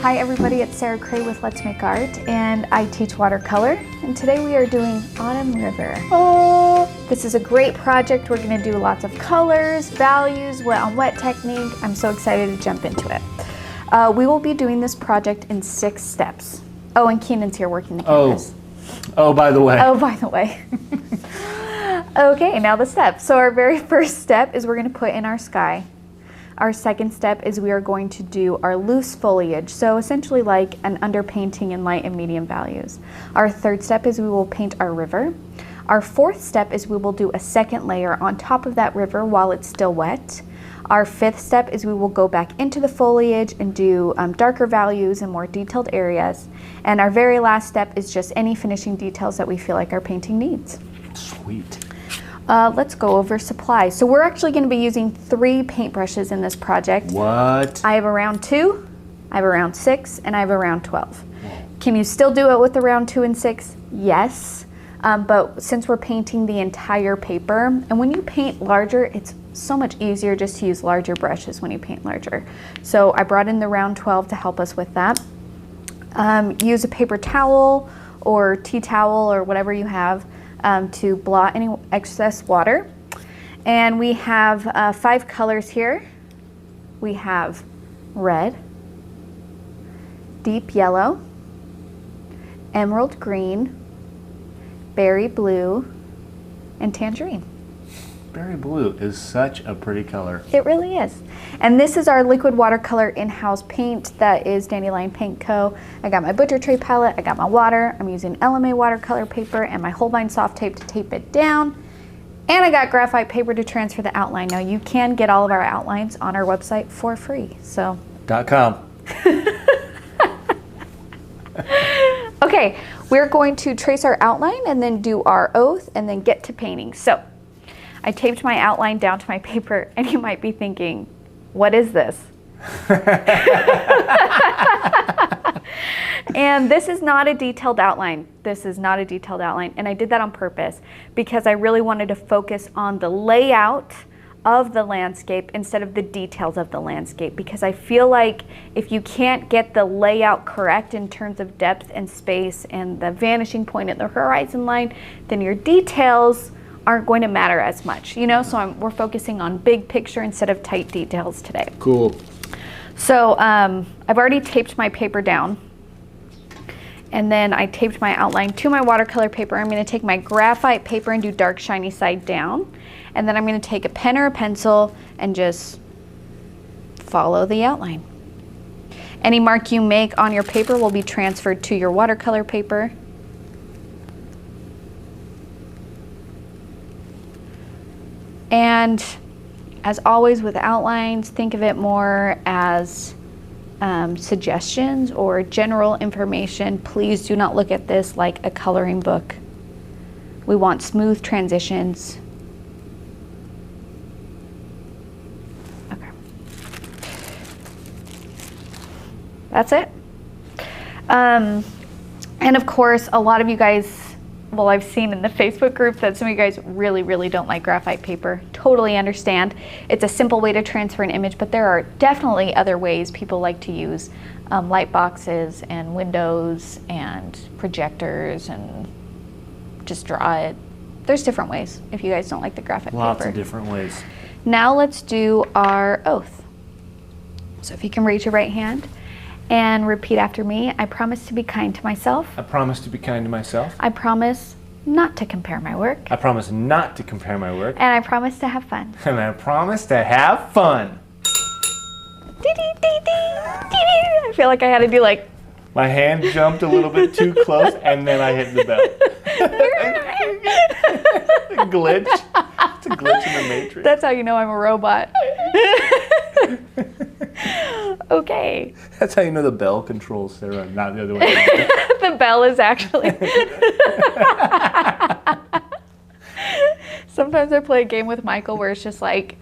Hi everybody, it's Cray with Let's Make Art, and I teach watercolor, and today we are doing Autumn River. This is a great project. We're going to do lots of colors, values, wet on wet technique. I'm so excited to jump into it. We will be doing this project in 6 steps. Oh, and Keenan's here working the cameras. Oh, by the way. Oh, by the way. Okay, now the steps. So our very first step is we're going to put in our sky. Our second step is we are going to do our loose foliage, so essentially like an underpainting in light and medium values. Our third step is we will paint our river. Our fourth step is we will do a second layer on top of that river while it's still wet. Our fifth step is we will go back into the foliage and do darker values and more detailed areas. And our very last step is just any finishing details that we feel like our painting needs. Sweet. Let's go over supplies. So we're actually going to be using 3 paintbrushes in this project. What? I have a round 2, I have a round 6, and I have a round 12. Can you still do it with the round 2 and 6? Yes. But since we're painting the entire paper, and when you paint larger, it's so much easier just to use larger brushes when you paint larger. So I brought in the round 12 to help us with that. Use a paper towel or tea towel or whatever you have to blot any excess water. And we have 5 colors here. We have red, deep yellow, emerald green, berry blue, and tangerine. Berry blue is such a pretty color. It really is. And this is our liquid watercolor in-house paint that is Dandelion Paint Co. I got my butcher tray palette, I got my water, I'm using LMA watercolor paper and my Holbein soft tape to tape it down. And I got graphite paper to transfer the outline. Now you can get all of our outlines on our website for free. So .com. Okay, we're going to trace our outline and then do our oath and then get to painting. So I taped my outline down to my paper, and you might be thinking, what is this? And this is not a detailed outline. This is not a detailed outline, and I did that on purpose because I really wanted to focus on the layout of the landscape instead of the details of the landscape, because I feel like if you can't get the layout correct in terms of depth and space and the vanishing point at the horizon line, then your details aren't going to matter as much, you know? So we're focusing on big picture instead of tight details today. Cool. So I've already taped my paper down, and then I taped my outline to my watercolor paper. I'm going to take my graphite paper and do dark shiny side down, and then I'm going to take a pen or a pencil and just follow the outline. Any mark you make on your paper will be transferred to your watercolor paper. And as always with outlines, think of it more as suggestions or general information. Please do not look at this like a coloring book. We want smooth transitions. Okay. That's it. And of course, a lot of you guys, well, I've seen in the Facebook group that some of you guys really don't like graphite paper. Totally understand. It's a simple way to transfer an image, but there are definitely other ways people like to use light boxes and windows and projectors and just draw it. There's different ways if you guys don't like the graphite paper. Lots of different ways. Now let's do our oath. So if you can raise your right hand and repeat after me. I promise to be kind to myself. I promise to be kind to myself. I promise not to compare my work. I promise not to compare my work. And I promise to have fun. And I promise to have fun. I feel like I had to do like... My hand jumped a little bit too close, and then I hit the bell. Glitch. It's a glitch in the Matrix. That's how you know I'm a robot. Okay. That's how you know the bell controls Sarah, not the other way around. The bell is actually... Sometimes I play a game with Michael where it's just like,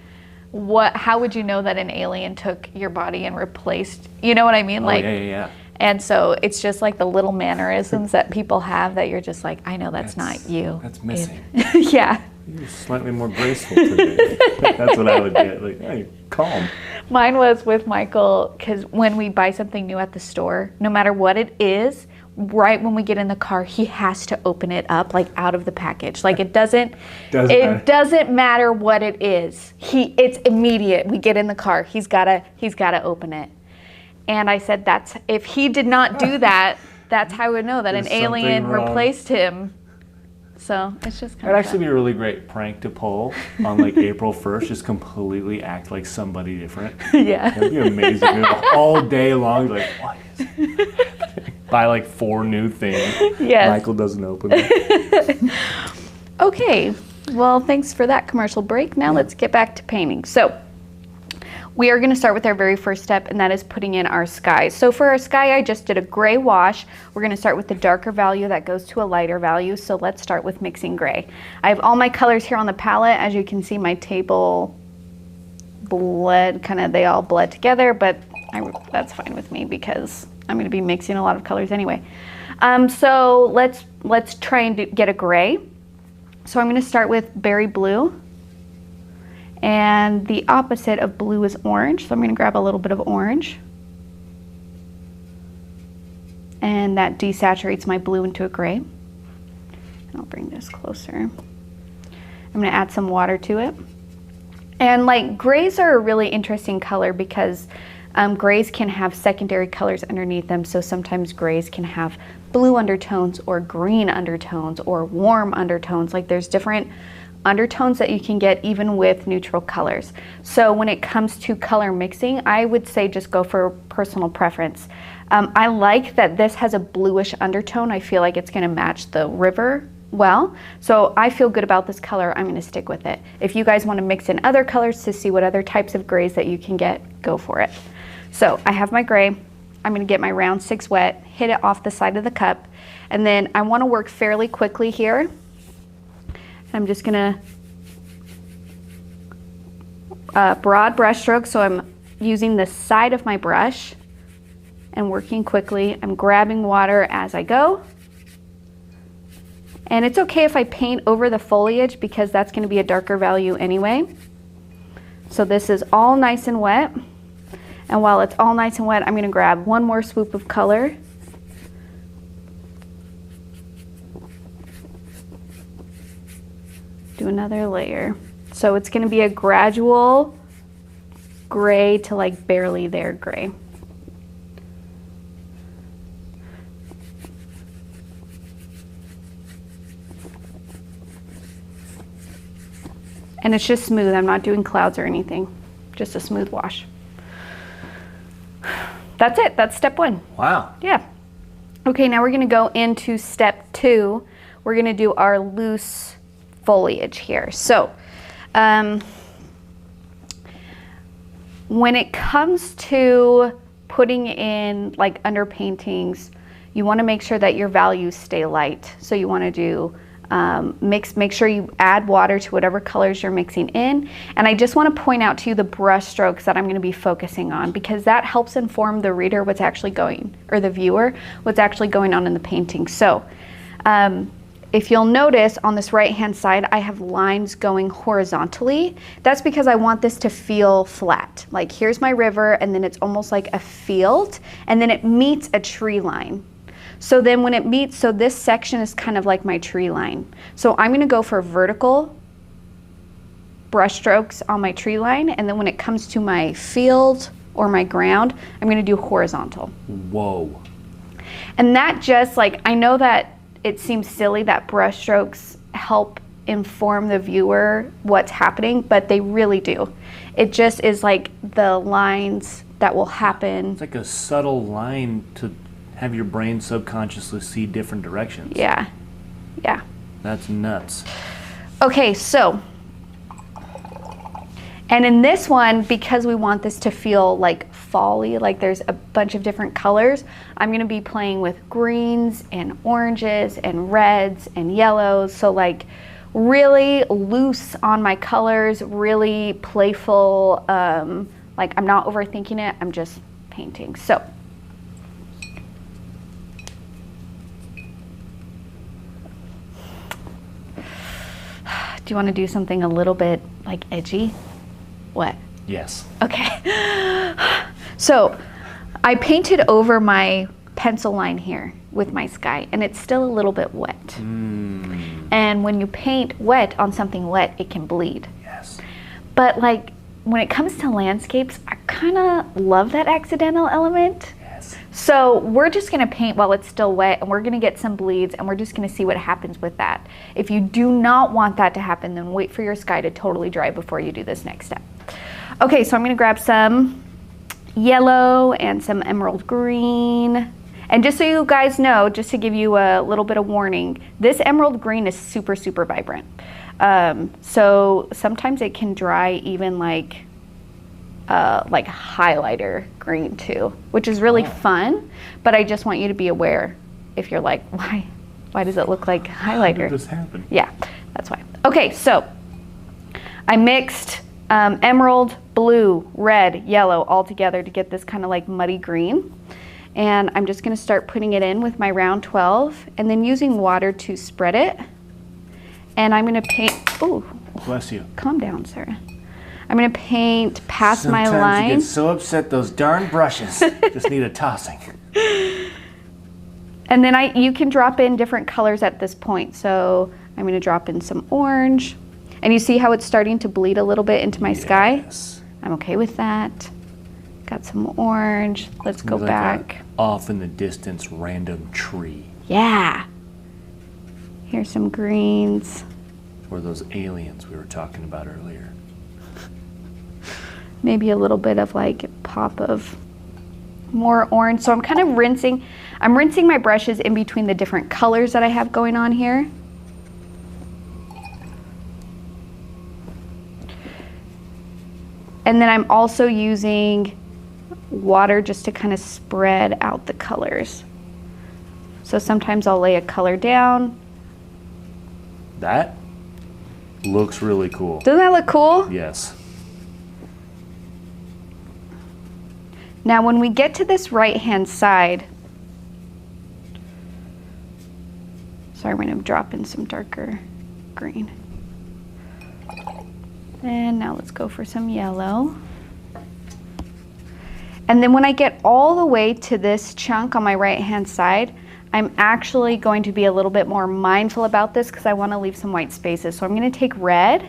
how would you know that an alien took your body and replaced, you know what I mean? Oh, like, yeah. And so it's just like the little mannerisms that people have that you're just like, I know that's not you. That's missing. Yeah. You're slightly more graceful today. That's what I would get. Like, hey, calm. Mine was with Michael, because when we buy something new at the store, no matter what it is, right when we get in the car, he has to open it up, like out of the package. Like it doesn't matter what it is. It's immediate. We get in the car, he's gotta open it. And I said, if he did not do that, that's how I would know that an alien replaced him. So it's just kind of It'd actually be a really great prank to pull on like April 1st, just completely act like somebody different. Yeah. That'd be amazing. All day long, like, what is happening? Buy like 4 new things. Yes. Michael doesn't open it. Okay, well, thanks for that commercial break. Now let's get back to painting. So we are going to start with our very first step, and that is putting in our sky. So for our sky, I just did a gray wash. We're going to start with the darker value that goes to a lighter value. So let's start with mixing gray. I have all my colors here on the palette. As you can see, my table they all bled together, but that's fine with me because I'm going to be mixing a lot of colors anyway. So let's try and get a gray. So I'm going to start with berry blue. And the opposite of blue is orange, so I'm going to grab a little bit of orange. And that desaturates my blue into a gray. And I'll bring this closer. I'm going to add some water to it. And like grays are a really interesting color because grays can have secondary colors underneath them. So sometimes grays can have blue undertones or green undertones or warm undertones. Like there's different undertones that you can get even with neutral colors. So when it comes to color mixing, I would say just go for personal preference. I like that this has a bluish undertone. I feel like it's going to match the river well. So I feel good about this color. I'm going to stick with it. If you guys want to mix in other colors to see what other types of grays that you can get, go for it. So I have my gray. I'm going to get my round 6 wet, hit it off the side of the cup, and then I want to work fairly quickly here. I'm just gonna broad brush stroke, so I'm using the side of my brush and working quickly. I'm grabbing water as I go. And it's okay if I paint over the foliage because that's gonna be a darker value anyway. So this is all nice and wet. And while it's all nice and wet, I'm gonna grab one more swoop of color. Do another layer. So it's going to be a gradual gray to like barely there gray. And it's just smooth. I'm not doing clouds or anything. Just a smooth wash. That's it. That's step 1. Wow. Yeah. Okay, now we're going to go into step 2. We're going to do our loose foliage here. So when it comes to putting in like underpaintings, you want to make sure that your values stay light. So you want to do make sure you add water to whatever colors you're mixing in. And I just want to point out to you the brush strokes that I'm going to be focusing on because that helps inform the reader what's actually going, or the viewer, what's actually going on in the painting. So if you'll notice on this right hand side, I have lines going horizontally. That's because I want this to feel flat. Like here's my river and then it's almost like a field and then it meets a tree line. So then when it meets, so this section is kind of like my tree line. So I'm going to go for vertical brush strokes on my tree line, and then when it comes to my field or my ground, I'm going to do horizontal. Whoa. And that just like, I know that it seems silly that brush strokes help inform the viewer what's happening, but they really do. It just is like the lines that will happen. It's like a subtle line to have your brain subconsciously see different directions. Yeah, yeah. That's nuts. Okay, so, and in this one, because we want this to feel like fall-y, like there's a bunch of different colors, I'm gonna be playing with greens and oranges and reds and yellows. So like really loose on my colors, really playful, like I'm not overthinking it, I'm just painting. So, Do you want to do something a little bit like edgy? What? Yes. Okay. So I painted over my pencil line here with my sky, and it's still a little bit wet. And when you paint wet on something wet, it can bleed. Yes. But like when it comes to landscapes, I kind of love that accidental element. Yes. So we're just gonna paint while it's still wet, and we're gonna get some bleeds, and we're just gonna see what happens with that. If you do not want that to happen, then wait for your sky to totally dry before you do this next step. Okay, so I'm gonna grab some yellow and some emerald green. And just so you guys know, just to give you a little bit of warning, this emerald green is super, super vibrant. So sometimes it can dry even like highlighter green too, which is really fun. But I just want you to be aware if you're like, why does it look like highlighter? How did this happen? Yeah, that's why. Okay, so I mixed emerald, blue, red, yellow all together to get this kind of like muddy green. And I'm just gonna start putting it in with my round 12 and then using water to spread it. And I'm gonna paint, ooh. Bless you. Calm down, sir. I'm gonna paint past my Sometimes line. you get so upset, those darn brushes just need a tossing. And then you can drop in different colors at this point. So I'm gonna drop in some orange. And you see how it's starting to bleed a little bit into my sky? I'm okay with that. Got some orange. Let's go back. Off in the distance, random tree. Yeah. Here's some greens. Or those aliens we were talking about earlier. Maybe a little bit of like pop of more orange. So I'm kind of rinsing. I'm rinsing my brushes in between the different colors that I have going on here. And then I'm also using water just to kind of spread out the colors. So sometimes I'll lay a color down. That looks really cool. Doesn't that look cool? Yes. Now when we get to this right-hand side, sorry, I'm going to drop in some darker green. And now let's go for some yellow. And then when I get all the way to this chunk on my right-hand side, I'm actually going to be a little bit more mindful about this because I want to leave some white spaces. So I'm going to take red.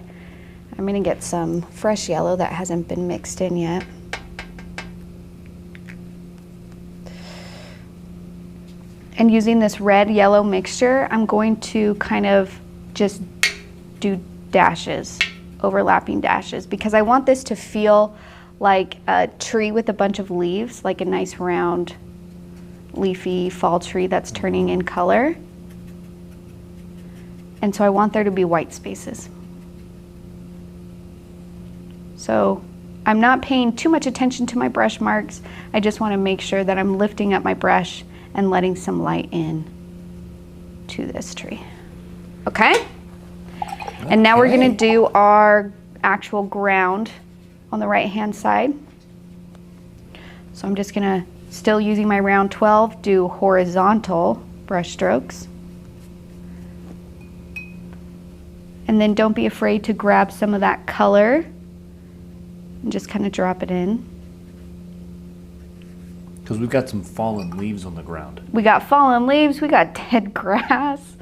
I'm going to get some fresh yellow that hasn't been mixed in yet. And using this red-yellow mixture, I'm going to kind of just do dashes, overlapping dashes, because I want this to feel like a tree with a bunch of leaves, like a nice round leafy fall tree that's turning in color. And so I want there to be white spaces. So I'm not paying too much attention to my brush marks. I just want to make sure that I'm lifting up my brush and letting some light in to this tree. Okay? And now we're gonna do our actual ground on the right-hand side. So I'm just gonna, still using my round 12, do horizontal brush strokes. And then don't be afraid to grab some of that color and just kind of drop it in. Because we've got some fallen leaves on the ground. We got fallen leaves, we got dead grass.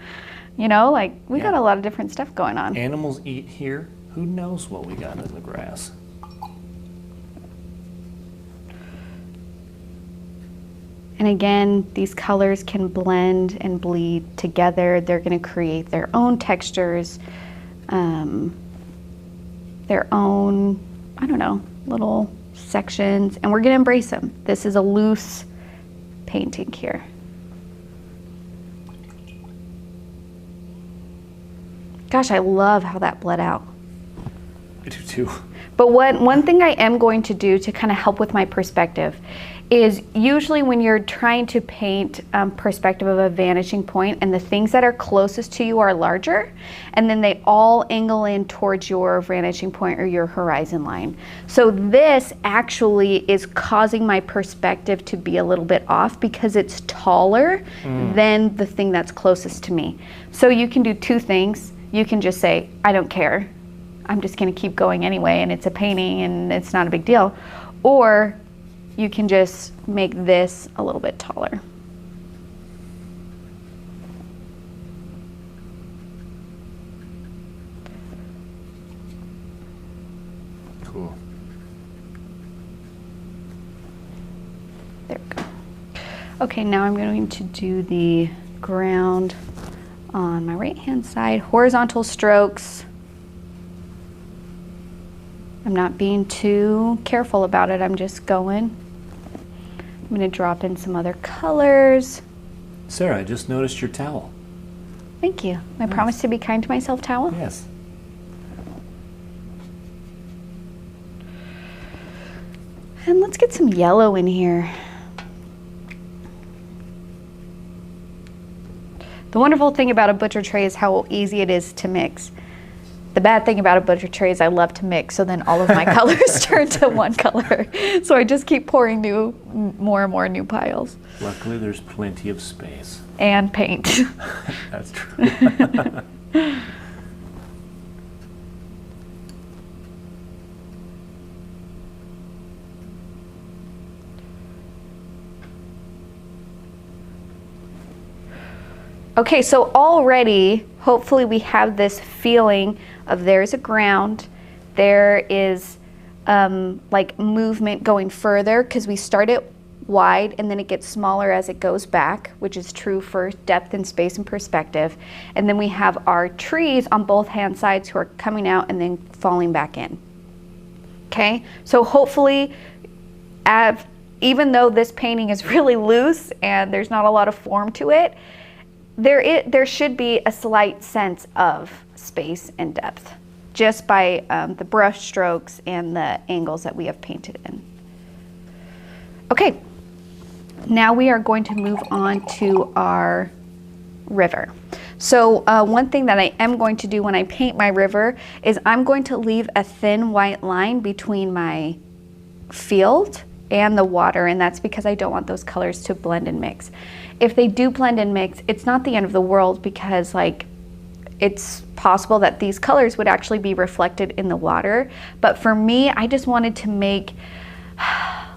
You know, like we got a lot of different stuff going on. Animals eat here. Who knows what we got in the grass? And again, these colors can blend and bleed together. They're going to create their own textures, their own, I don't know, little sections, and we're going to embrace them. This is a loose painting here. Gosh, I love how that bled out. I do too. But one thing I am going to do to kind of help with my perspective is usually when you're trying to paint perspective of a vanishing point and the things that are closest to you are larger, and then they all angle in towards your vanishing point or your horizon line. So this actually is causing my perspective to be a little bit off because it's taller than the thing that's closest to me. So you can do two things. you can just say, I don't care. I'm just gonna keep going anyway, and it's a painting and it's not a big deal. Or you can just make this a little bit taller. Cool. There we go. Okay, now I'm going to do the ground on my right hand side, horizontal strokes. I'm not being too careful about it, I'm just going. I'm gonna drop in some other colors. Sarah, I just noticed your towel. Thank you. My promise to be kind to myself towel. Yes. And let's get some yellow in here. The wonderful thing about a butcher tray is how easy it is to mix. The bad thing about a butcher tray is I love to mix, so then all of my colors turn to one color. So I just keep pouring more and more new piles. Luckily, there's plenty of space. And paint. That's true. Okay, so already, hopefully we have this feeling of there's a ground, there is like movement going further, because we start it wide and then it gets smaller as it goes back, which is true for depth and space and perspective. And then we have our trees on both hand sides who are coming out and then falling back in. Okay, so hopefully, even though this painting is really loose and there's not a lot of form to it, there should be a slight sense of space and depth just by the brush strokes and the angles that we have painted in. Okay, now we are going to move on to our river. So one thing that I am going to do when I paint my river is I'm going to leave a thin white line between my field and the water, and that's because I don't want those colors to blend and mix. If they do blend and mix, it's not the end of the world, because like it's possible that these colors would actually be reflected in the water. But for me, I just wanted to make,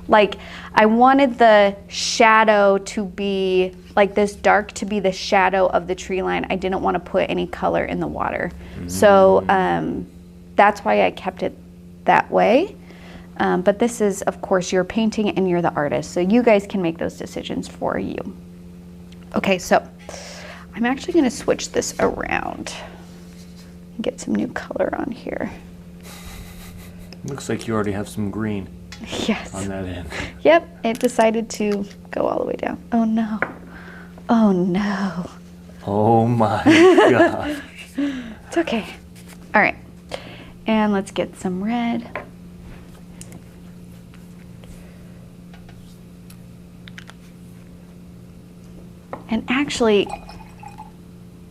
like, I wanted the shadow to be, like this dark to be the shadow of the tree line. I didn't want to put any color in the water. So that's why I kept it that way. But this is, of course, your painting and you're the artist, so you guys can make those decisions for you. Okay, so I'm actually going to switch this around and get some new color on here. Looks like you already have some green. Yes. On that end. Yep, it decided to go all the way down. Oh no. Oh no. Oh my gosh. It's okay. All right, and let's get some red. And actually,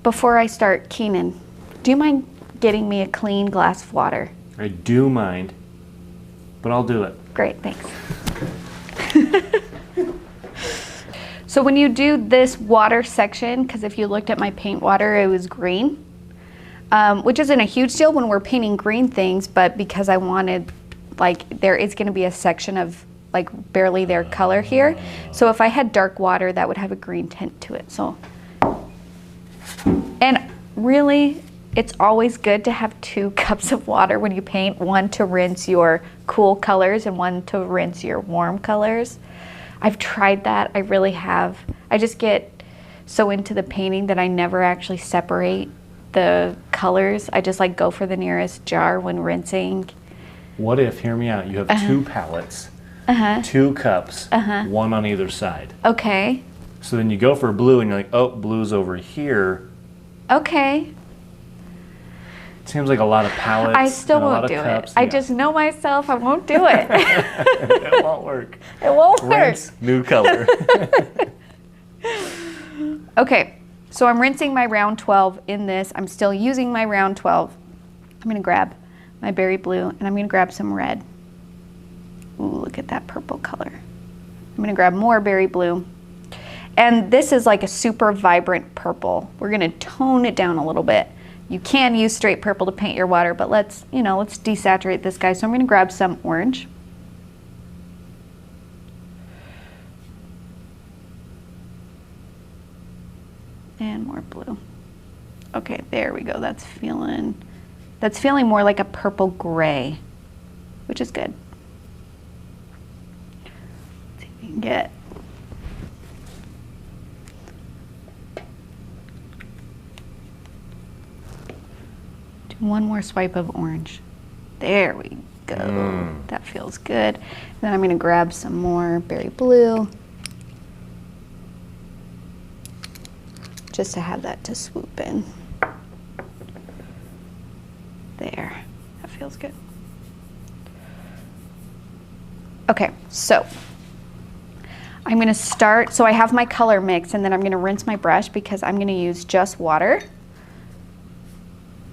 before I start, Keenan, do you mind getting me a clean glass of water? I do mind, but I'll do it. Great, thanks. So when you do this water section, because if you looked at my paint water, it was green, which isn't a huge deal when we're painting green things, but because I wanted, like, there is going to be a section of like barely their color here. So if I had dark water, that would have a green tint to it. So, and really, it's always good to have 2 cups of water when you paint, one to rinse your cool colors and one to rinse your warm colors. I've tried that, I really have. I just get so into the painting that I never actually separate the colors. I just like go for the nearest jar when rinsing. What if, hear me out, you have 2 palettes, 2 cups, one on either side. Okay. So then you go for blue and you're like, oh, blue's over here. Okay. Seems like a lot of palettes. I still won't do it. I just know myself, I won't do it. It won't work. It won't work. Rinse, new color. Okay, so I'm rinsing my round 12 in this. I'm still using my round 12. I'm gonna grab my berry blue and I'm gonna grab some red. Ooh, look at that purple color. I'm gonna grab more berry blue. And this is like a super vibrant purple. We're gonna tone it down a little bit You can use straight purple to paint your water, but let's desaturate this guy. So I'm gonna grab some orange. And more blue. Okay, there we go. That's feeling more like a purple gray, which is good. Let's see if we can get. Do one more swipe of orange. There we go. That feels good. Then I'm gonna grab some more berry blue, just to have that to swoop in. There, that feels good. Okay, so I'm gonna start, so I have my color mix, and then I'm gonna rinse my brush because I'm gonna use just water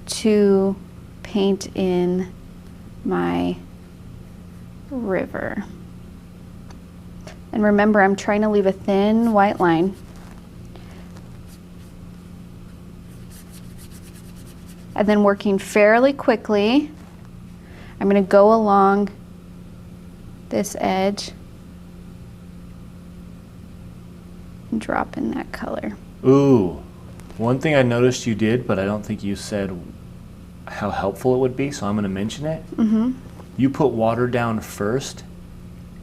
to paint in my river. And remember, I'm trying to leave a thin white line. And then working fairly quickly, I'm going to go along this edge and drop in that color. Ooh, one thing I noticed you did, but I don't think you said how helpful it would be, so I'm going to mention it. You put water down first,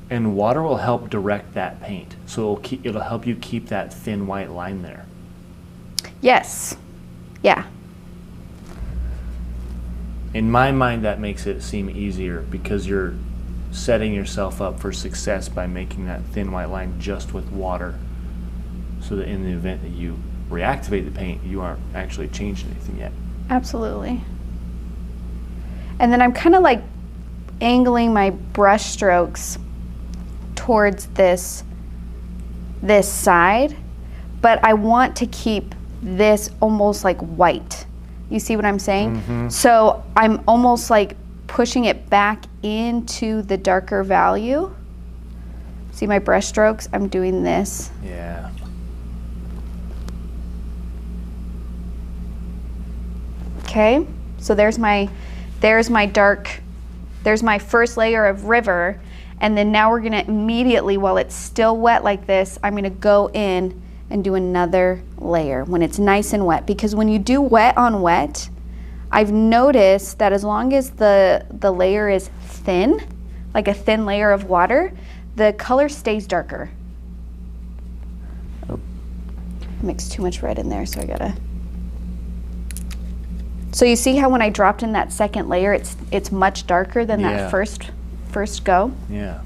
and water will help direct that paint. So it'll help you keep that thin white line there. Yes. Yeah. In my mind, that makes it seem easier because you're setting yourself up for success by making that thin white line just with water, so that in the event that you reactivate the paint, you aren't actually changing anything yet. Absolutely. And then I'm kind of like angling my brush strokes towards this side, but I want to keep this almost like white. You see what I'm saying? So I'm almost like pushing it back into the darker value. See my brush strokes? I'm doing this. Yeah. Okay, so there's my first layer of river, and then now we're gonna immediately, while it's still wet like this, I'm gonna go in and do another layer when it's nice and wet, because when you do wet on wet, I've noticed that as long as the layer is thin, like a thin layer of water, the color stays darker. Oh, I mixed too much red in there, so I gotta. So you see how when I dropped in that second layer, it's much darker than that first go? Yeah.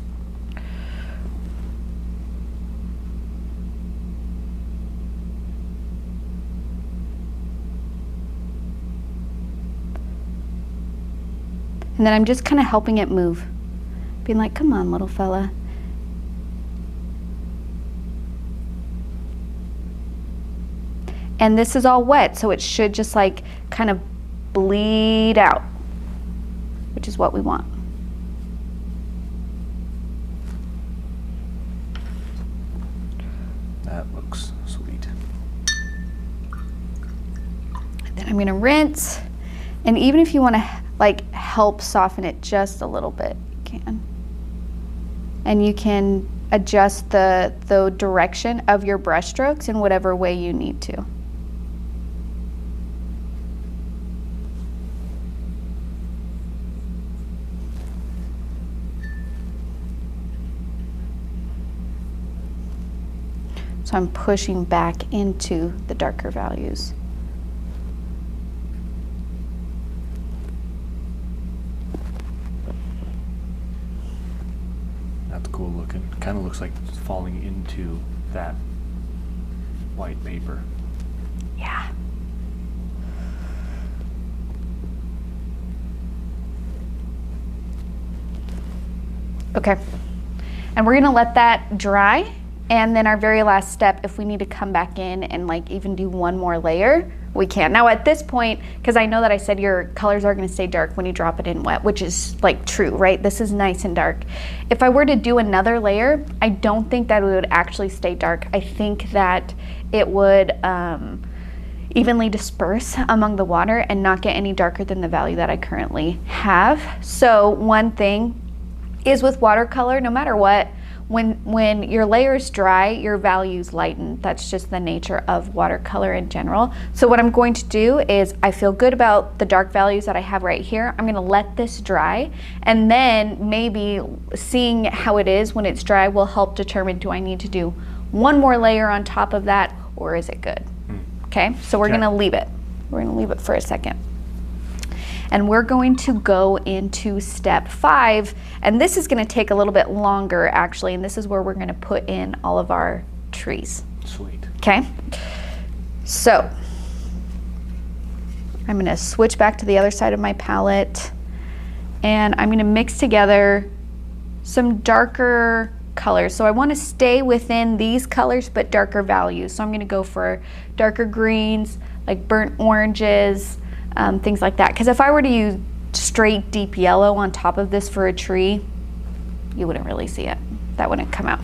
And then I'm just kind of helping it move. Being like, come on, little fella. And this is all wet, so it should just like kind of bleed out, which is what we want. That looks sweet. Then I'm gonna rinse, and even if you want to like help soften it just a little bit, you can. And you can adjust the direction of your brush strokes in whatever way you need to. So I'm pushing back into the darker values. That's cool looking. Kind of looks like it's falling into that white paper. Yeah. Okay. And we're gonna let that dry. And then our very last step, if we need to come back in and like even do one more layer, we can. Now at this point, because I know that I said your colors are gonna stay dark when you drop it in wet, which is like true, right? This is nice and dark. If I were to do another layer, I don't think that it would actually stay dark. I think that it would evenly disperse among the water and not get any darker than the value that I currently have. So one thing is with watercolor, no matter what, when your layer is dry, your values lighten. That's just the nature of watercolor in general. So what I'm going to do is, I feel good about the dark values that I have right here. I'm gonna let this dry, and then maybe seeing how it is when it's dry will help determine, do I need to do one more layer on top of that, or is it good? Okay, so we're gonna leave it. We're gonna leave it for a second. And we're going to go into step 5, and this is gonna take a little bit longer actually, and this is where we're gonna put in all of our trees. Sweet. Okay, so I'm gonna switch back to the other side of my palette, and I'm gonna mix together some darker colors. So I wanna stay within these colors, but darker values. So I'm gonna go for darker greens, like burnt oranges, things like that. Because if I were to use straight deep yellow on top of this for a tree, you wouldn't really see it. That wouldn't come out.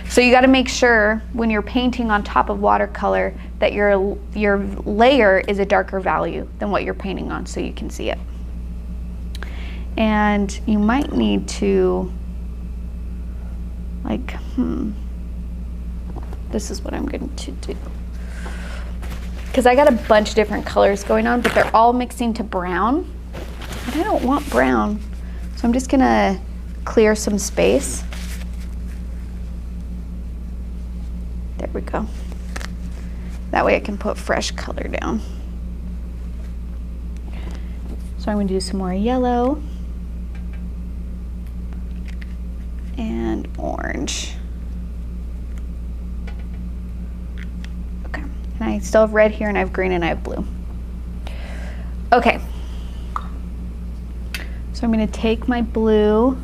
So you got to make sure when you're painting on top of watercolor that your layer is a darker value than what you're painting on, so you can see it. And you might need to, like, this is what I'm going to do. Because I got a bunch of different colors going on, but they're all mixing to brown. And I don't want brown, so I'm just gonna clear some space. There we go. That way I can put fresh color down. So I'm gonna do some more yellow and orange. And I still have red here, and I have green, and I have blue. Okay. So I'm gonna take my blue,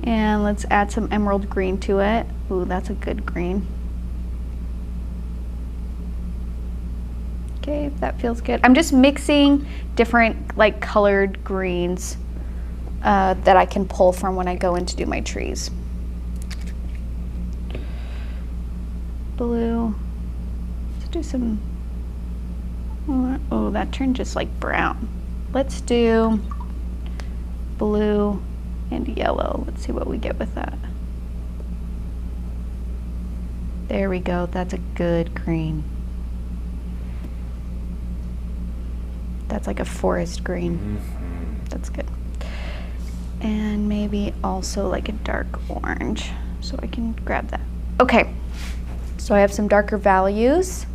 and let's add some emerald green to it. Ooh, that's a good green. Okay, that feels good. I'm just mixing different like colored greens that I can pull from when I go in to do my trees. Blue. Do some, oh, that turned just like brown. Let's do blue and yellow. Let's see what we get with that. There we go, that's a good green. That's like a forest green. That's good. And maybe also like a dark orange, so I can grab that. Okay, so I have some darker values.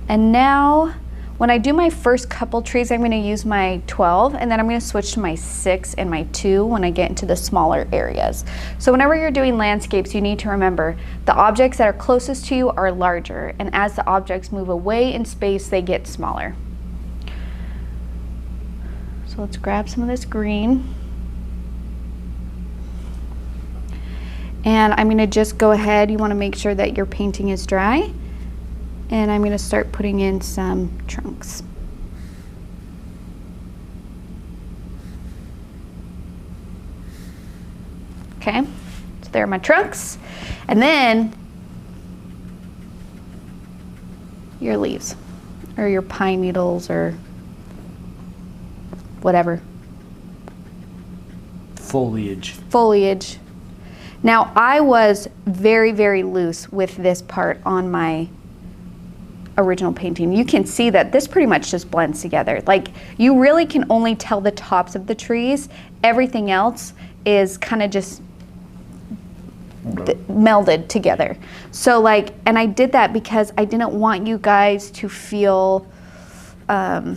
And now, when I do my first couple trees, I'm gonna use my 12, and then I'm gonna switch to my 6 and my 2 when I get into the smaller areas. So whenever you're doing landscapes, you need to remember the objects that are closest to you are larger, and as the objects move away in space, they get smaller. So let's grab some of this green. And I'm gonna just go ahead, you wanna make sure that your painting is dry. And I'm gonna start putting in some trunks. Okay, so there are my trunks. And then your leaves, or your pine needles, or whatever. Foliage. Foliage. Now, I was very, very loose with this part on my original painting. You can see that this pretty much just blends together. Like, you really can only tell the tops of the trees. Everything else is kind of just melded together. So like, and I did that because I didn't want you guys to feel, I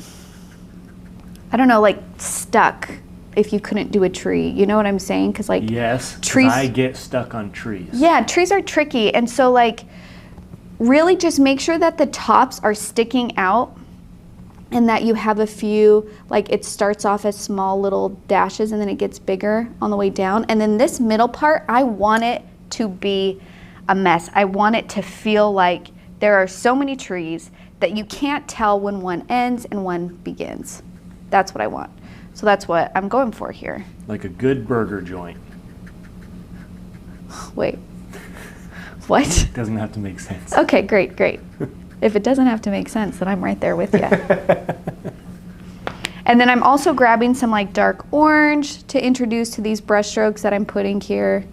don't know, like stuck if you couldn't do a tree. You know what I'm saying? Because like, yes, trees, I get stuck on trees. Yeah, trees are tricky. And so like, really just make sure that the tops are sticking out and that you have a few, like it starts off as small little dashes and then it gets bigger on the way down. And then this middle part, I want it to be a mess. I want it to feel like there are so many trees that you can't tell when one ends and one begins. That's what I want. So that's what I'm going for here. Like a good burger joint. Wait. What? Doesn't have to make sense. Okay, great, great. If it doesn't have to make sense, then I'm right there with you. And then I'm also grabbing some like dark orange to introduce to these brush strokes that I'm putting here.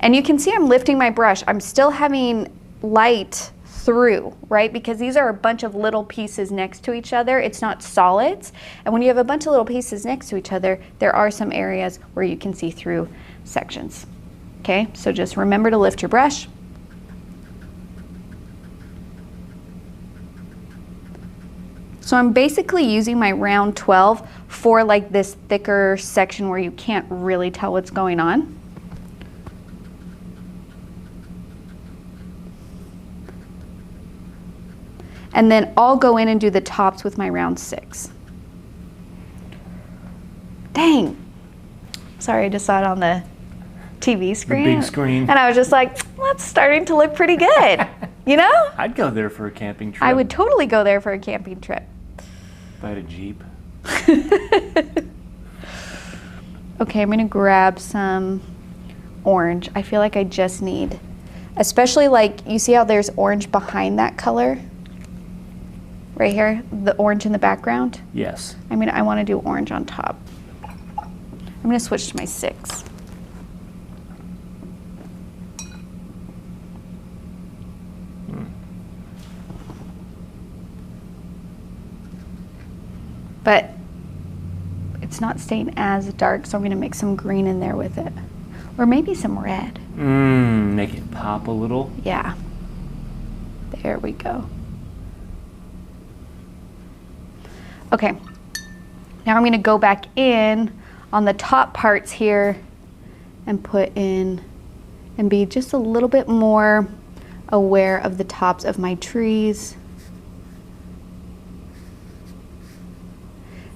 And you can see I'm lifting my brush. I'm still having light through, right? Because these are a bunch of little pieces next to each other. It's not solids. And when you have a bunch of little pieces next to each other, there are some areas where you can see through sections. Okay, so just remember to lift your brush. So I'm basically using my round 12 for like this thicker section where you can't really tell what's going on. And then I'll go in and do the tops with my round 6. Dang. Sorry, I just saw it on the TV screen. The big screen. And I was just like, well, that's starting to look pretty good. You know? I'd go there for a camping trip. I would totally go there for a camping trip. If I had a Jeep. Okay, I'm gonna grab some orange. I feel like I just need, especially like, you see how there's orange behind that color? Right here, the orange in the background? Yes. I wanna do orange on top. I'm gonna switch to my 6. But it's not staying as dark, so I'm gonna mix some green in there with it. Or maybe some red. Make it pop a little. Yeah. There we go. Okay. Now I'm gonna go back in on the top parts here and put in and be just a little bit more aware of the tops of my trees.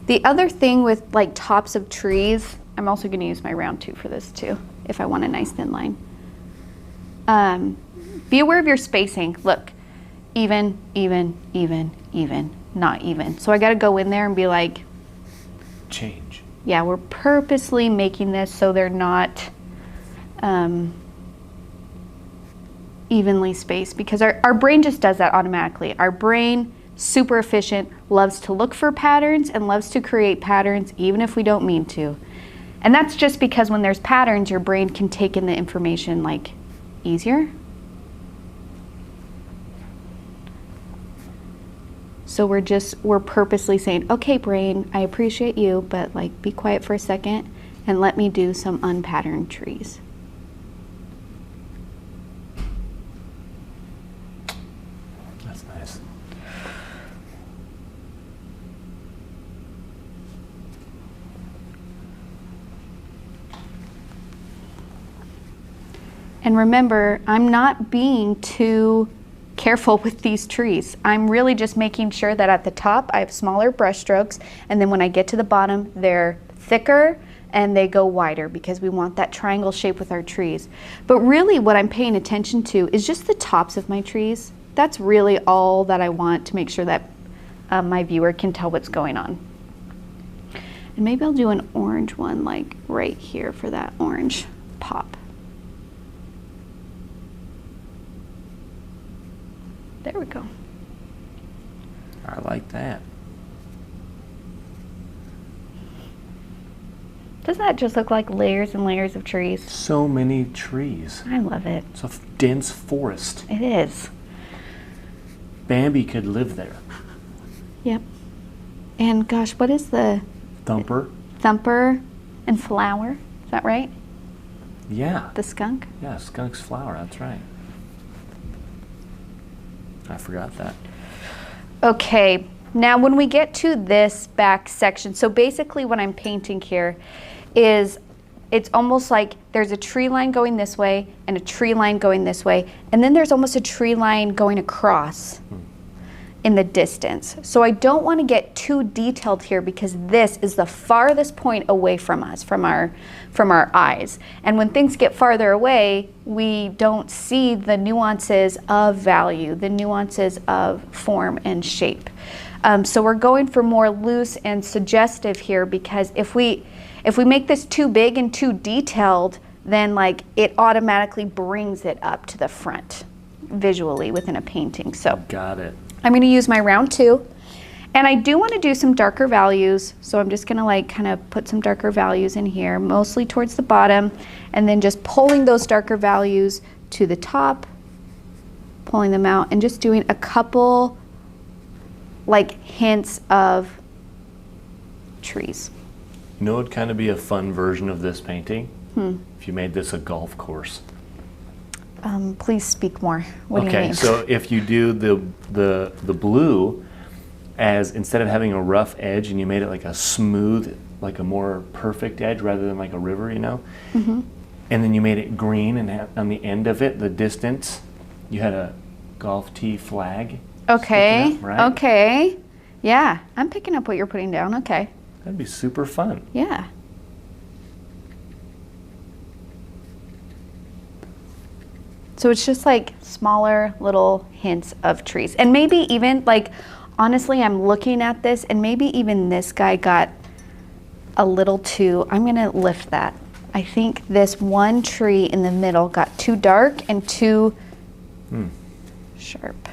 The other thing with like tops of trees, I'm also going to use my round 2 for this too, if I want a nice thin line. Be aware of your spacing. Look, even, even, even, even, not even. So I got to go in there and be like, change. Yeah, we're purposely making this so they're not evenly spaced, because our brain just does that automatically. Our brain, super efficient, loves to look for patterns and loves to create patterns even if we don't mean to. And that's just because when there's patterns, your brain can take in the information like easier. So we're purposely saying, okay, brain, I appreciate you, but like be quiet for a second and let me do some unpatterned trees. That's nice. And remember, I'm not being too careful with these trees. I'm really just making sure that at the top I have smaller brush strokes, and then when I get to the bottom they're thicker and they go wider, because we want that triangle shape with our trees. But really what I'm paying attention to is just the tops of my trees. That's really all that I want to make sure that my viewer can tell what's going on. And maybe I'll do an orange one like right here for that orange pop. There we go. I like that. Doesn't that just look like layers and layers of trees? So many trees. I love it. It's a dense forest. It is. Bambi could live there. Yep. And gosh, what is the Thumper. Thumper and flower? Is that right? Yeah. The skunk? Yeah, skunk's flower, that's right. I forgot that. Okay, now when we get to this back section, so basically what I'm painting here is it's almost like there's a tree line going this way and a tree line going this way, and then there's almost a tree line going across in the distance. So I don't want to get too detailed here, because this is the farthest point away from us, from our eyes. And when things get farther away, we don't see the nuances of value, the nuances of form and shape. So we're going for more loose and suggestive here, because if we make this too big and too detailed, then like it automatically brings it up to the front visually within a painting. So got it. I'm going to use my round 2. And I do want to do some darker values, so I'm just going to like kind of put some darker values in here, mostly towards the bottom, and then just pulling those darker values to the top, pulling them out, and just doing a couple like hints of trees. You know, it would kind of be a fun version of this painting if you made this a golf course. Please speak more. What do you mean? Okay, so if you do the blue as, instead of having a rough edge, and you made it like a smooth, like a more perfect edge rather than like a river, you know? And then you made it green, and on the end of it, the distance, you had a golf tee flag. Okay, up, right? Okay. Yeah, I'm picking up what you're putting down. Okay. That'd be super fun. Yeah. So it's just like smaller little hints of trees. And maybe even like, honestly, I'm looking at this and maybe even this guy got a little too, I'm gonna lift that. I think this one tree in the middle got too dark and too sharp.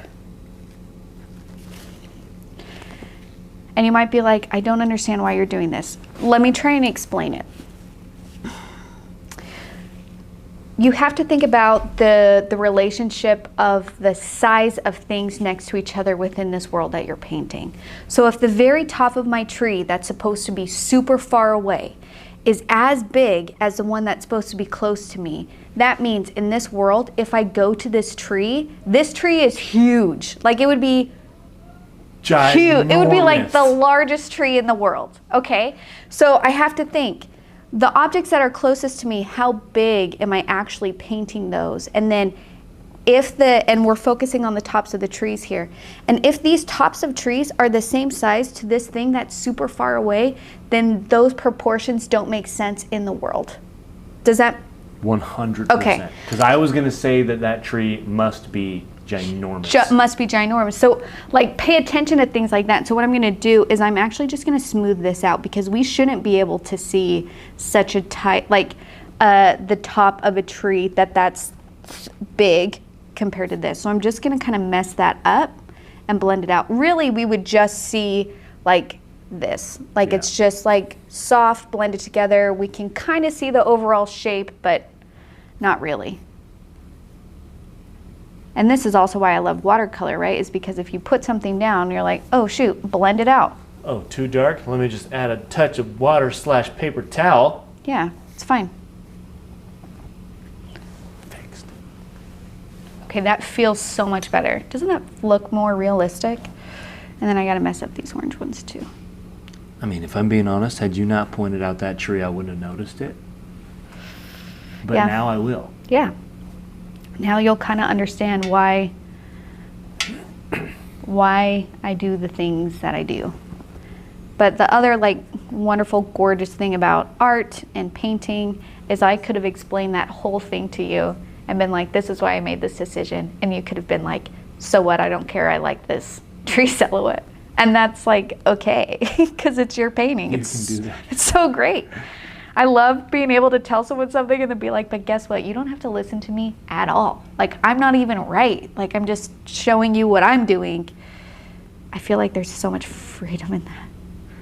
And you might be like, I don't understand why you're doing this. Let me try and explain it. You have to think about the relationship of the size of things next to each other within this world that you're painting. So if the very top of my tree that's supposed to be super far away is as big as the one that's supposed to be close to me, that means in this world, if I go to this tree is huge. Like it would be Ginormous. huge. It would be like the largest tree in the world, okay? So I have to think, the objects that are closest to me, how big am I actually painting those? And then and we're focusing on the tops of the trees here, and if these tops of trees are the same size to this thing that's super far away, then those proportions don't make sense in the world. Does that? 100%. Okay. Because I was gonna say that tree must be ginormous. Must be ginormous. So like pay attention to things like that. So what I'm going to do is I'm actually just going to smooth this out, because we shouldn't be able to see such a tight, like the top of a tree that's big compared to this. So I'm just going to kind of mess that up and blend it out. Really, we would just see like this. Like it's just like soft, blended together. We can kind of see the overall shape, but not really. And this is also why I love watercolor, right? Is because if you put something down, you're like, oh shoot, blend it out. Oh, too dark? Let me just add a touch of water/paper towel. Yeah, it's fine. Fixed. Okay, that feels so much better. Doesn't that look more realistic? And then I gotta mess up these orange ones too. I mean, if I'm being honest, had you not pointed out that tree, I wouldn't have noticed it. But now I will. Yeah. Now you'll kind of understand why I do the things that I do. But the other like wonderful, gorgeous thing about art and painting is I could have explained that whole thing to you and been like, this is why I made this decision. And you could have been like, so what, I don't care, I like this tree silhouette. And that's like, okay, because it's your painting. You can do that. It's so great. I love being able to tell someone something and then be like, but guess what? You don't have to listen to me at all. Like, I'm not even right. Like, I'm just showing you what I'm doing. I feel like there's so much freedom in that.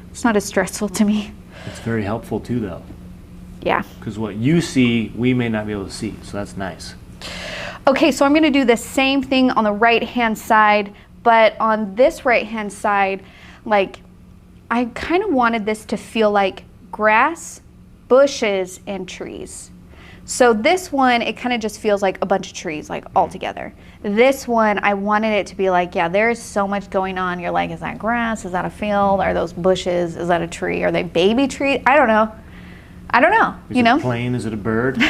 It's not as stressful to me. It's very helpful too, though. Yeah. Because what you see, we may not be able to see, so that's nice. Okay, so I'm gonna do the same thing on the right-hand side, but on this right-hand side, like, I kind of wanted this to feel like grass, bushes, and trees. So this one, it kind of just feels like a bunch of trees, like all together. This one, I wanted it to be like, yeah, there's so much going on. You're like, is that grass? Is that a field? Are those bushes? Is that a tree? Are they baby trees? I don't know. I don't know, Is it a plane? Is it a bird?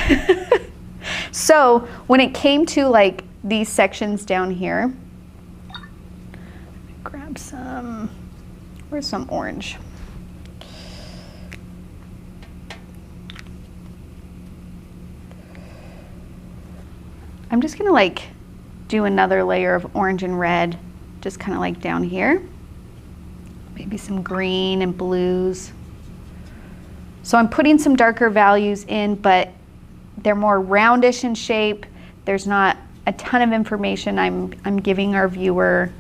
So when it came to like these sections down here, grab some, where's some orange? I'm just gonna like do another layer of orange and red, just kind of like down here. Maybe some green and blues. So I'm putting some darker values in, but they're more roundish in shape. There's not a ton of information I'm giving our viewer.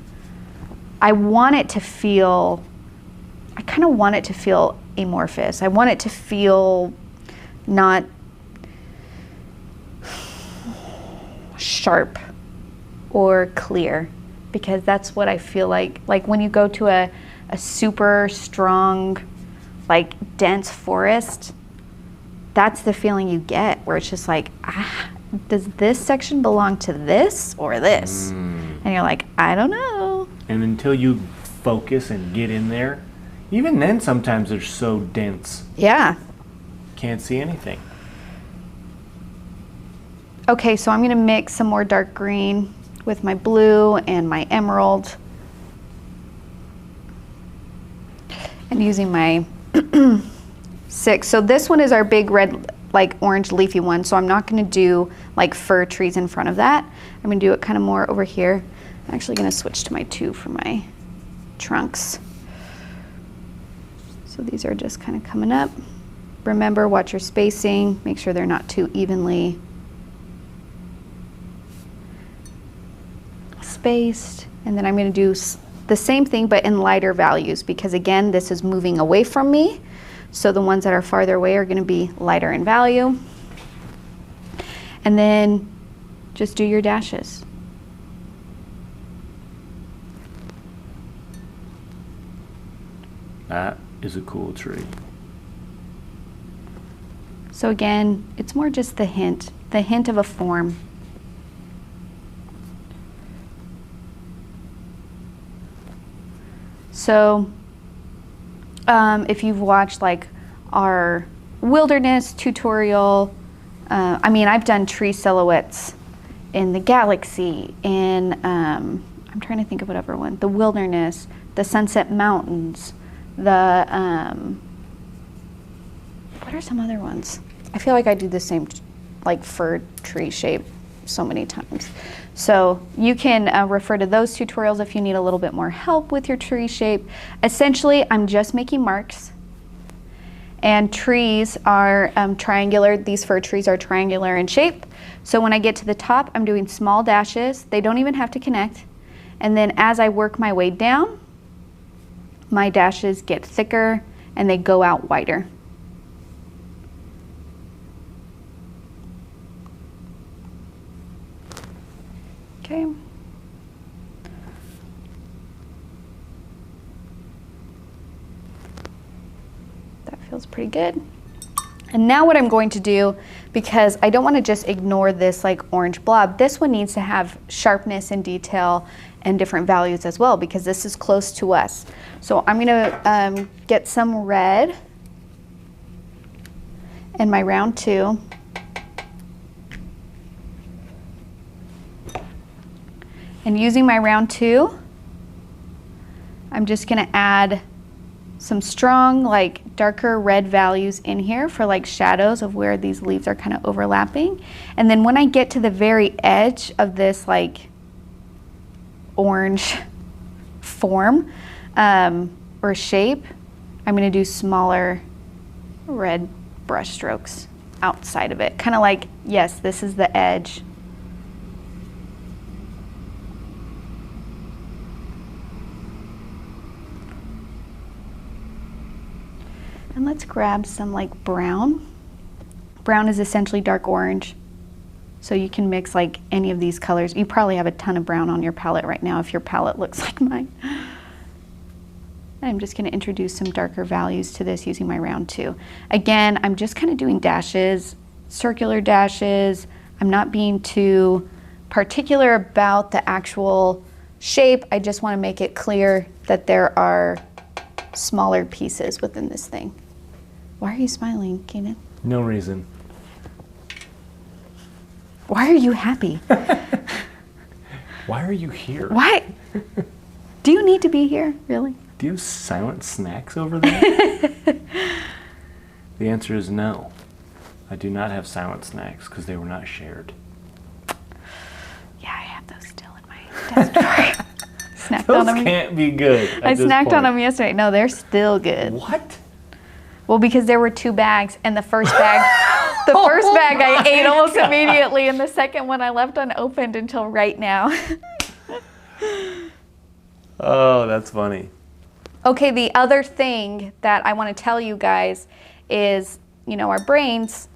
I want it to feel, I kind of want it to feel amorphous. I want it to feel not sharp or clear, because that's what I feel like when you go to a super strong, like dense forest, that's the feeling you get, where it's just like, does this section belong to this or this? And you're like, I don't know. And until you focus and get in there, even then sometimes they're so dense. Yeah. Can't see anything. Okay, so I'm gonna mix some more dark green with my blue and my emerald. And using my 6. So this one is our big red, like orange leafy one. So I'm not gonna do like fir trees in front of that. I'm gonna do it kind of more over here. I'm actually gonna switch to my 2 for my trunks. So these are just kind of coming up. Remember, watch your spacing. Make sure they're not too evenly spaced. And then I'm gonna do the same thing, but in lighter values, because again, this is moving away from me. So the ones that are farther away are gonna be lighter in value. And then just do your dashes. That is a cool tree. So again, it's more just the hint of a form. So if you've watched like our wilderness tutorial, I mean, I've done tree silhouettes in the galaxy, in, I'm trying to think of whatever one, the wilderness, the sunset mountains, the, what are some other ones? I feel like I do the same like fir tree shape so many times. So you can refer to those tutorials if you need a little bit more help with your tree shape. Essentially, I'm just making marks, and trees are triangular. These fir trees are triangular in shape. So when I get to the top, I'm doing small dashes. They don't even have to connect. And then as I work my way down, my dashes get thicker and they go out wider. Okay. That feels pretty good. And now what I'm going to do, because I don't want to just ignore this like orange blob, this one needs to have sharpness and detail and different values as well, because this is close to us. So I'm going to get some red in my round 2. And using my round 2, I'm just going to add some strong, like darker red values in here for like shadows of where these leaves are kind of overlapping. And then when I get to the very edge of this like orange form or shape, I'm going to do smaller red brush strokes outside of it. Kind of like, yes, this is the edge. And let's grab some like brown. Brown is essentially dark orange. So you can mix like any of these colors. You probably have a ton of brown on your palette right now if your palette looks like mine. I'm just going to introduce some darker values to this using my round 2. Again, I'm just kind of doing dashes, circular dashes. I'm not being too particular about the actual shape. I just want to make it clear that there are smaller pieces within this thing. Why are you smiling, Kanan? No reason. Why are you happy? Why are you here? Why? Do you need to be here, really? Do you have silent snacks over there? The answer is no. I do not have silent snacks because they were not shared. Yeah, I have those still in my desk drawer. Snacked Those on them. can't be good. I snacked on them yesterday. No, they're still good. What? Well, because there were 2 bags, and the first bag, I ate almost immediately, and the second one I left unopened until right now. Oh, that's funny. Okay, the other thing that I want to tell you guys is, you know, our brains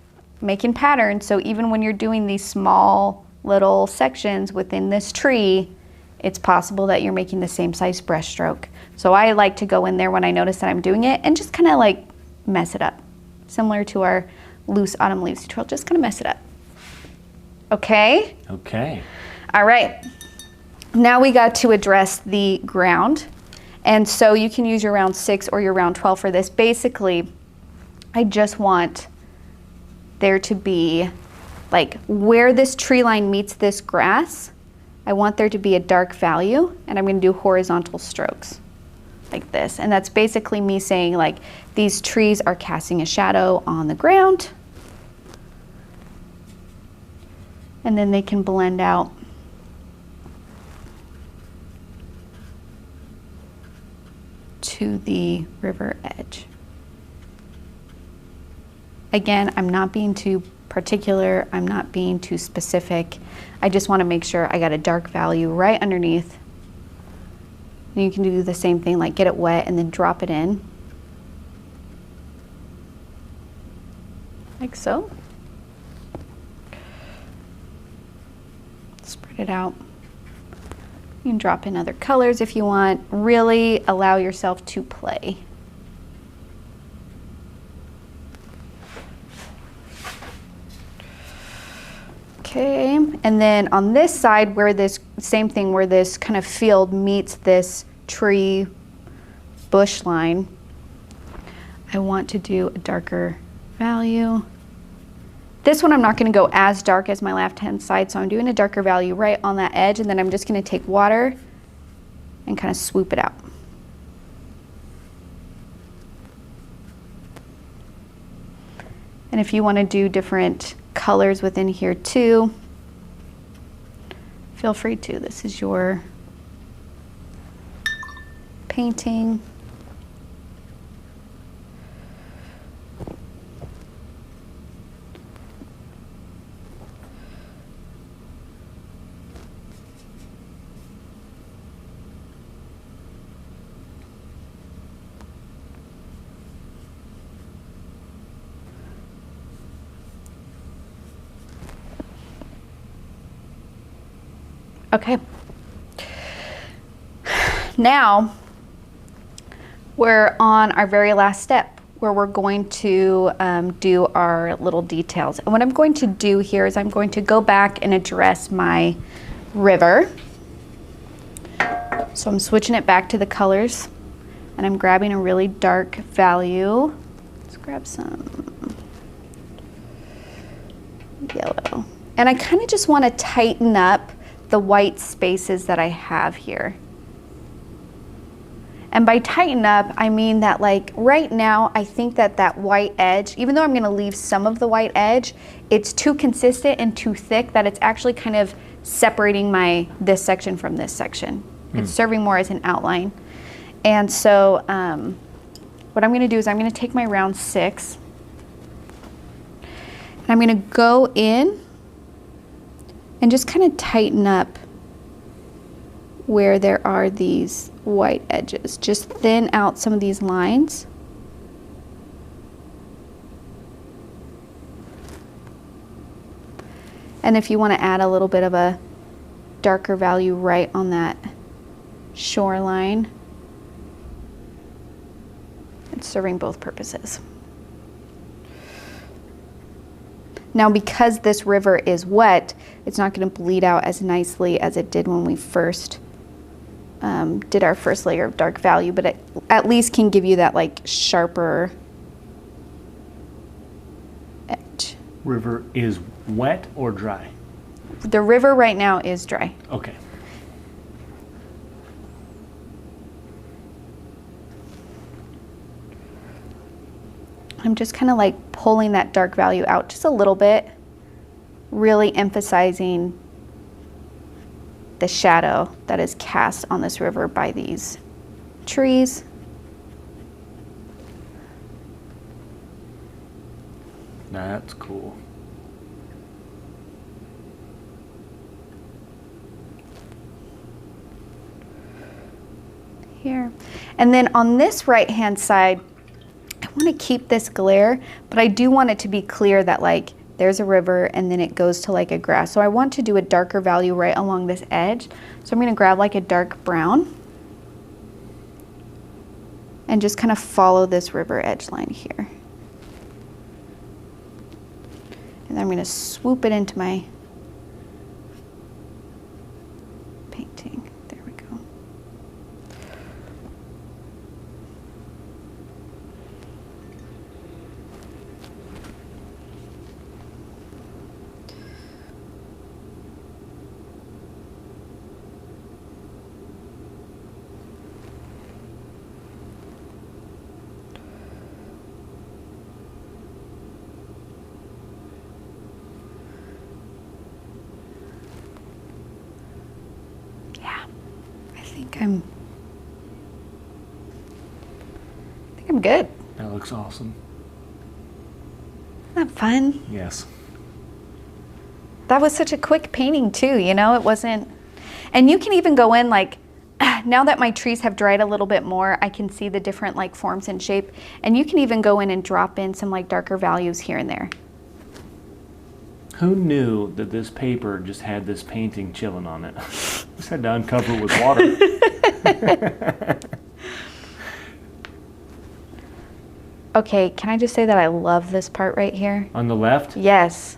making patterns. So even when you're doing these small little sections within this tree, it's possible that you're making the same size brush stroke. So I like to go in there when I notice that I'm doing it and just kind of like mess it up. Similar to our loose autumn leaves tutorial, just kind of mess it up. Okay? Okay. All right. Now we got to address the ground. And so you can use your round 6 or your round 12 for this. Basically, I just want there to be, like, where this tree line meets this grass, I want there to be a dark value, and I'm going to do horizontal strokes like this. And that's basically me saying, like, these trees are casting a shadow on the ground, and then they can blend out to the river edge. Again, I'm not being too particular, I'm not being too specific. I just want to make sure I got a dark value right underneath. And you can do the same thing, like get it wet and then drop it in. Like so. Spread it out. You can drop in other colors if you want. Really allow yourself to play. Okay, and then on this side where this, same thing, where this kind of field meets this tree bush line, I want to do a darker value. This one I'm not going to go as dark as my left-hand side, so I'm doing a darker value right on that edge, and then I'm just going to take water and kind of swoop it out. And if you want to do different colors within here too, feel free to. This is your painting. Okay. Now we're on our very last step where we're going to do our little details. And what I'm going to do here is I'm going to go back and address my river. So I'm switching it back to the colors and I'm grabbing a really dark value. Let's grab some yellow. And I kind of just want to tighten up the white spaces that I have here. And by tighten up, I mean that, like, right now, I think that that white edge, even though I'm gonna leave some of the white edge, it's too consistent and too thick that it's actually kind of separating this section from this section. It's serving more as an outline. And so what I'm gonna do is I'm gonna take my round 6 and I'm gonna go in and just kind of tighten up where there are these white edges. Just thin out some of these lines. And if you want to add a little bit of a darker value right on that shoreline, it's serving both purposes. Now, because this river is wet, it's not going to bleed out as nicely as it did when we first did our first layer of dark value, but it at least can give you that, like, sharper edge. River is wet or dry? The river right now is dry. Okay. I'm just kind of like pulling that dark value out just a little bit, really emphasizing the shadow that is cast on this river by these trees. That's cool. here. And then on this right-hand side, I want to keep this glare, but I do want it to be clear that like there's a river and then it goes to like a grass. So I want to do a darker value right along this edge. So I'm going to grab like a dark brown and just kind of follow this river edge line here. And then I'm going to swoop it into my painting. There we go. I think I'm good. That looks awesome. Isn't that fun? Yes. That was such a quick painting too, you know, it wasn't, and you can even go in like, now that my trees have dried a little bit more, I can see the different like forms and shape, and you can even go in and drop in some like darker values here and there. Who knew that this paper just had this painting chilling on it? Just had to uncover it with water. Okay, can I just say that I love this part right here? On the left? Yes.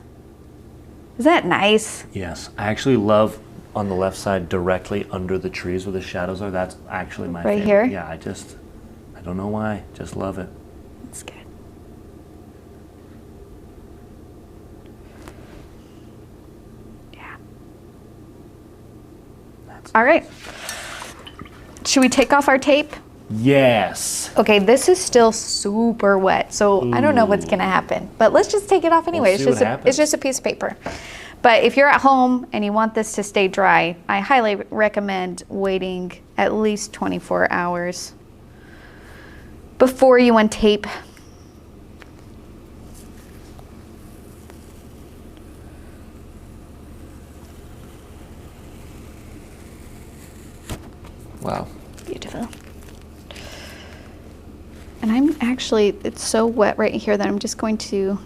Isn't that nice? Yes. I actually love on the left side directly under the trees where the shadows are. That's actually my favorite. Right here? Yeah, I don't know why. Just love it. That's good. Yeah. All right. Should we take off our tape? Yes. Okay, this is still super wet, so I don't know what's gonna happen. But let's just take it off anyway. It's just a piece of paper. But if you're at home and you want this to stay dry, I highly recommend waiting at least 24 hours before you untape. Wow. Beautiful. And I'm actually, it's so wet right here that I'm just going to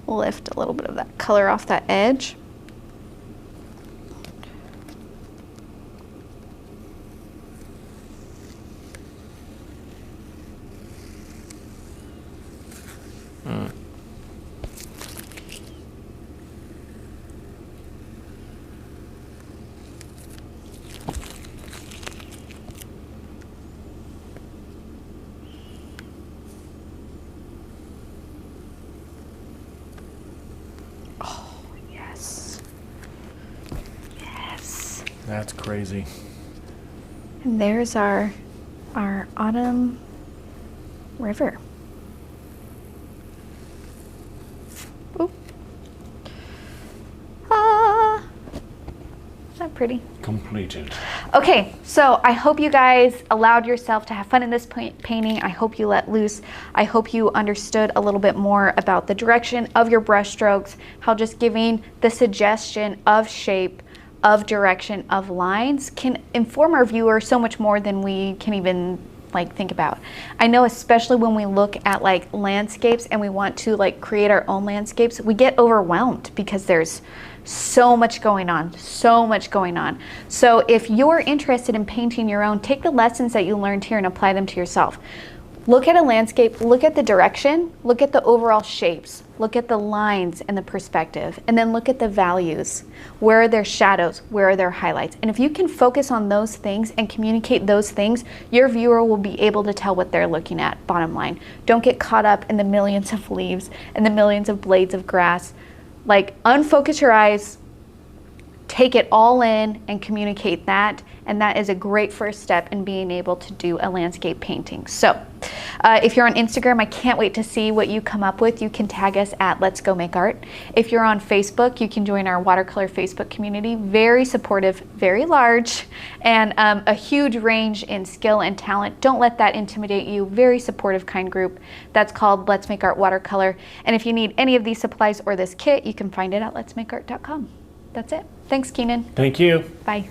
lift a little bit of that color off that edge. That's crazy. And there's our autumn river. Ooh. Ah, is that pretty? Completed. Okay, so I hope you guys allowed yourself to have fun in this painting. I hope you let loose. I hope you understood a little bit more about the direction of your brush strokes, how just giving the suggestion of shape, of direction, of lines can inform our viewer so much more than we can even like think about. I know especially when we look at like landscapes and we want to like create our own landscapes, we get overwhelmed because there's so much going on, so much going on. So if you're interested in painting your own, take the lessons that you learned here and apply them to yourself. Look at a landscape, look at the direction, look at the overall shapes, look at the lines and the perspective, and then look at the values. Where are their shadows? Where are their highlights? And if you can focus on those things and communicate those things, your viewer will be able to tell what they're looking at, bottom line. Don't get caught up in the millions of leaves and the millions of blades of grass. Like, unfocus your eyes, take it all in and communicate that, and that is a great first step in being able to do a landscape painting. So if you're on Instagram, I can't wait to see what you come up with. You can tag us at Let's Go Make Art. If you're on Facebook, you can join our watercolor Facebook community. Very supportive, very large, and a huge range in skill and talent. Don't let that intimidate you. Very supportive, kind group. That's called Let's Make Art Watercolor. And if you need any of these supplies or this kit, you can find it at letsmakeart.com. That's it. Thanks, Keenan. Thank you. Bye.